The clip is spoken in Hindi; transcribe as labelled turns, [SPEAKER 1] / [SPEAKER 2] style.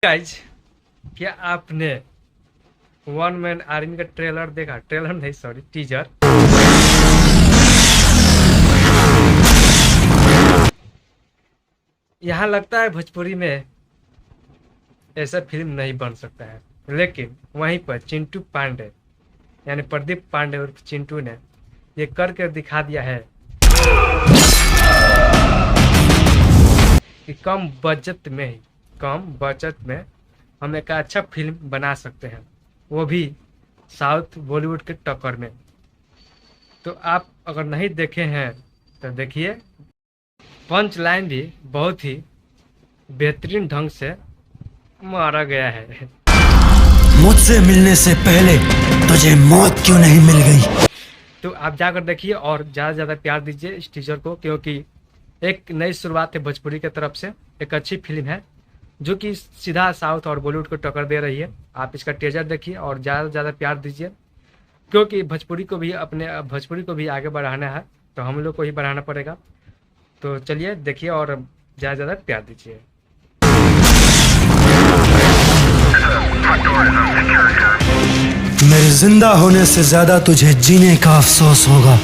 [SPEAKER 1] गाइज, क्या आपने वन मैन आर्मी का ट्रेलर देखा? ट्रेलर नहीं, सॉरी, टीजर। यहाँ लगता है भोजपुरी में ऐसा फिल्म नहीं बन सकता है, लेकिन वहीं पर चिंटू पांडे यानी प्रदीप पांडे और चिंटू ने ये करके दिखा दिया है कि कम बजट में हम एक अच्छा फिल्म बना सकते हैं, वो भी साउथ बॉलीवुड के टक्कर में। तो आप अगर नहीं देखे हैं तो देखिए। पंच लाइन भी बहुत ही बेहतरीन ढंग से मारा गया है।
[SPEAKER 2] मुझसे मिलने से पहले तुझे मौत क्यों नहीं मिल गई?
[SPEAKER 1] तो आप जाकर देखिए और ज़्यादा से ज़्यादा प्यार दीजिए इस टीजर को, क्योंकि एक नई शुरुआत है भोजपुरी की तरफ से। एक अच्छी फिल्म है जो कि सीधा साउथ और बॉलीवुड को टक्कर दे रही है। आप इसका टीजर देखिए और ज़्यादा से ज़्यादा प्यार दीजिए, क्योंकि भोजपुरी को भी आगे बढ़ाना है, तो हम लोग को ही बढ़ाना पड़ेगा। तो चलिए देखिए और ज़्यादा से ज़्यादा प्यार दीजिए।
[SPEAKER 2] मेरे जिंदा होने से ज्यादा तुझे जीने का अफसोस होगा।